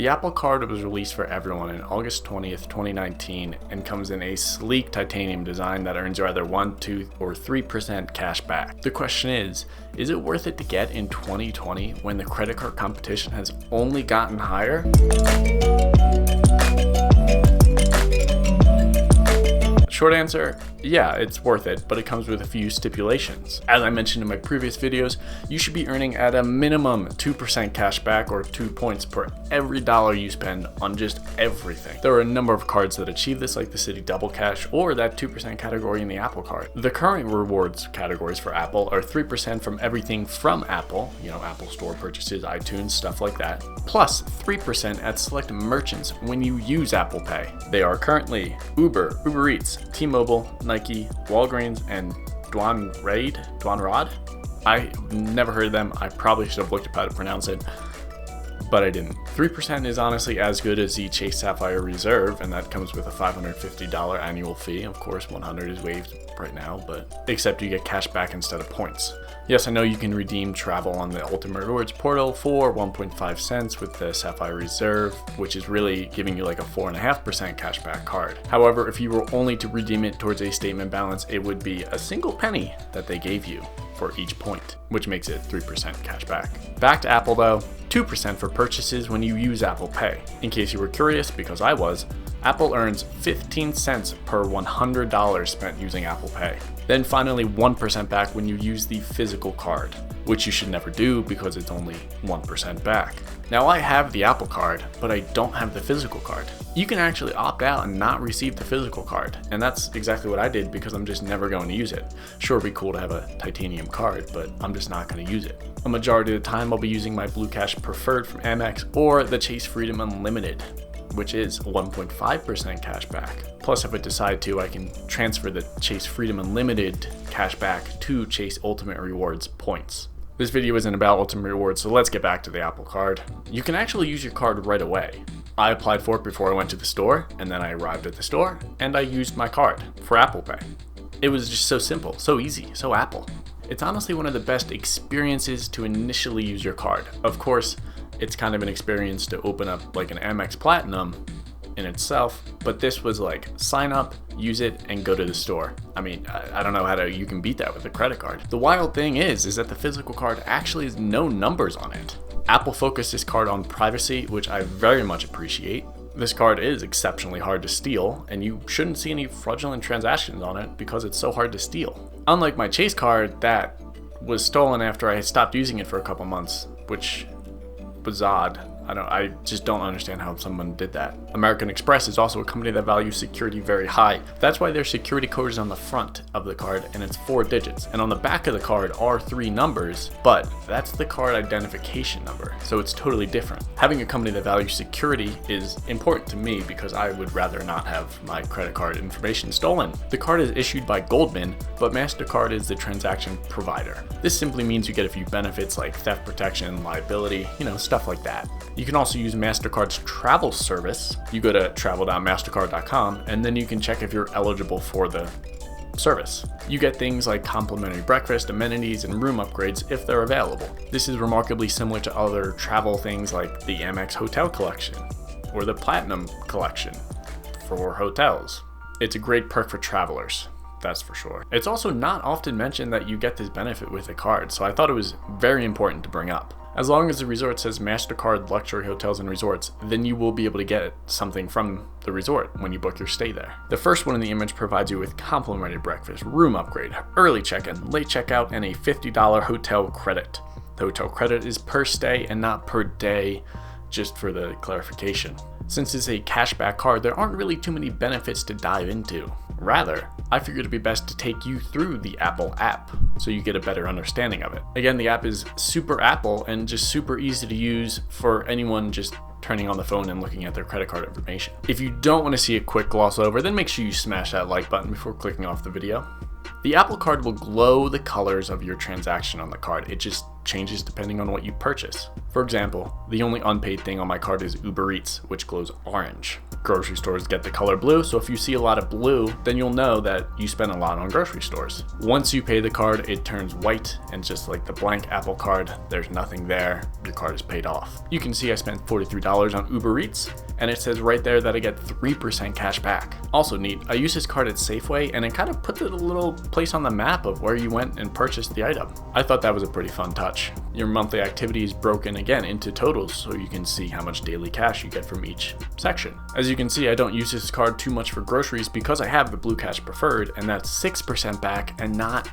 The Apple Card was released for everyone on August 20th, 2019 and comes in a sleek titanium design that earns you either 1, 2, or 3% cash back. The question is it worth it to get in 2020 when the credit card competition has only gotten higher? Short answer, yeah, it's worth it, but it comes with a few stipulations. As I mentioned in my previous videos, you should be earning at a minimum 2% cash back or 2 points per every dollar you spend on just everything. There are a number of cards that achieve this, like the Citi Double Cash or that 2% category in the Apple Card. The current rewards categories for Apple are 3% from everything from Apple, Apple Store purchases, iTunes, stuff like that, plus 3% at select merchants when you use Apple Pay. They are currently Uber, Uber Eats, T-Mobile, Nike, Walgreens, and Dwanrad. I never heard of them. I probably should have looked up how to pronounce it, but I didn't. 3% is honestly as good as the Chase Sapphire Reserve, and that comes with a $550 annual fee. Of course, $100 is waived right now, but except you get cash back instead of points. Yes, I know you can redeem travel on the Ultimate Rewards portal for 1.5 cents with the Sapphire Reserve, which is really giving you like a 4.5% cashback card. However, if you were only to redeem it towards a statement balance, it would be a single penny that they gave you for each point, which makes it 3% cashback. Back to Apple though, 2% for purchases when you use Apple Pay. In case you were curious, because I was, Apple earns 15 cents per $100 spent using Apple Pay. Then finally 1% back when you use the physical card, which you should never do because it's only 1% back. Now I have the Apple Card, but I don't have the physical card. You can actually opt out and not receive the physical card, and that's exactly what I did because I'm just never going to use it. Sure, it'd be cool to have a titanium card, but I'm just not going to use it. A majority of the time I'll be using my Blue Cash Preferred from Amex or the Chase Freedom Unlimited, which is 1.5% cash back. Plus, if I decide to, I can transfer the Chase Freedom Unlimited cash back to Chase Ultimate Rewards points. This video isn't about Ultimate Rewards, so let's get back to the Apple Card. You can actually use your card right away. I applied for it before I went to the store, and then I arrived at the store, and I used my card for Apple Pay. It was just so simple, so easy, so Apple. It's honestly one of the best experiences to initially use your card. Of course, it's kind of an experience to open up like an Amex Platinum in itself, but this was like sign up, use it, and go to the store. I mean, I don't know how you can beat that with a credit card. The wild thing is that the physical card actually has no numbers on it. Apple focused this card on privacy, which I very much appreciate. This card is exceptionally hard to steal, and you shouldn't see any fraudulent transactions on it because it's so hard to steal. Unlike my Chase card that was stolen after I had stopped using it for a couple months, which was odd. I just don't understand how someone did that. American Express is also a company that values security very high. That's why their security code is on the front of the card and it's 4 digits. And on the back of the card are 3 numbers, but that's the card identification number. So it's totally different. Having a company that values security is important to me because I would rather not have my credit card information stolen. The card is issued by Goldman, but MasterCard is the transaction provider. This simply means you get a few benefits like theft protection, liability, stuff like that. You can also use MasterCard's travel service. You go to travel.mastercard.com and then you can check if you're eligible for the service. You get things like complimentary breakfast, amenities, and room upgrades if they're available. This is remarkably similar to other travel things like the Amex Hotel Collection or the Platinum Collection for hotels. It's a great perk for travelers, that's for sure. It's also not often mentioned that you get this benefit with a card, so I thought it was very important to bring up. As long as the resort says MasterCard Luxury Hotels and Resorts, then you will be able to get something from the resort when you book your stay there. The first one in the image provides you with complimentary breakfast, room upgrade, early check-in, late checkout, and a $50 hotel credit. The hotel credit is per stay and not per day, just for the clarification. Since it's a cashback card, there aren't really too many benefits to dive into. Rather, I figured it'd be best to take you through the Apple app so you get a better understanding of it. Again, the app is super Apple and just super easy to use for anyone just turning on the phone and looking at their credit card information. If you don't want to see a quick gloss over, then make sure you smash that like button before clicking off the video. The Apple Card will glow the colors of your transaction on the card. It just changes depending on what you purchase. For example, the only unpaid thing on my card is Uber Eats, which glows orange. Grocery stores get the color blue, so if you see a lot of blue, then you'll know that you spend a lot on grocery stores. Once you pay the card, it turns white, and just like the blank Apple Card, there's nothing there. Your card is paid off. You can see I spent $43 on Uber Eats, and it says right there that I get 3% cash back. Also neat, I use this card at Safeway, and it kind of puts a little place on the map of where you went and purchased the item. I thought that was a pretty fun touch. Your monthly activity is broken again into totals, so you can see how much daily cash you get from each section. As you can see, I don't use this card too much for groceries because I have the Blue Cash Preferred, and that's 6% back and not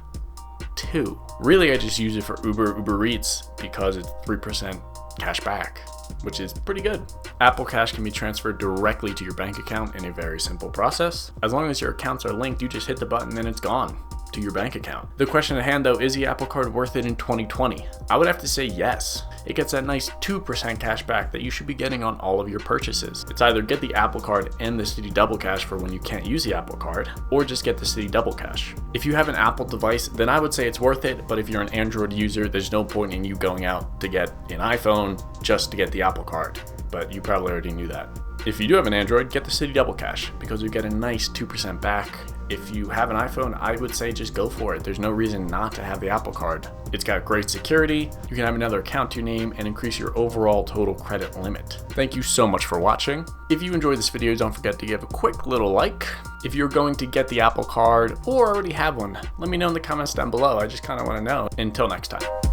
2. Really, I just use it for Uber Eats because it's 3% cash back, which is pretty good. Apple Cash can be transferred directly to your bank account in a very simple process. As long as your accounts are linked, you just hit the button and it's gone to your bank account. The question at hand though, is the Apple Card worth it in 2020? I would have to say yes. It gets that nice 2% cash back that you should be getting on all of your purchases. It's either get the Apple Card and the Citi Double Cash for when you can't use the Apple Card, or just get the Citi Double Cash. If you have an Apple device, then I would say it's worth it, but if you're an Android user, there's no point in you going out to get an iPhone just to get the Apple Card, but you probably already knew that. If you do have an Android, get the Citi Double Cash because you get a nice 2% back. If you have an iPhone, I would say just go for it. There's no reason not to have the Apple Card. It's got great security, you can have another account to your name, and increase your overall total credit limit. Thank you so much for watching. If you enjoyed this video, don't forget to give a quick little like. If you're going to get the Apple Card or already have one, let me know in the comments down below. I just kind of want to know. Until next time.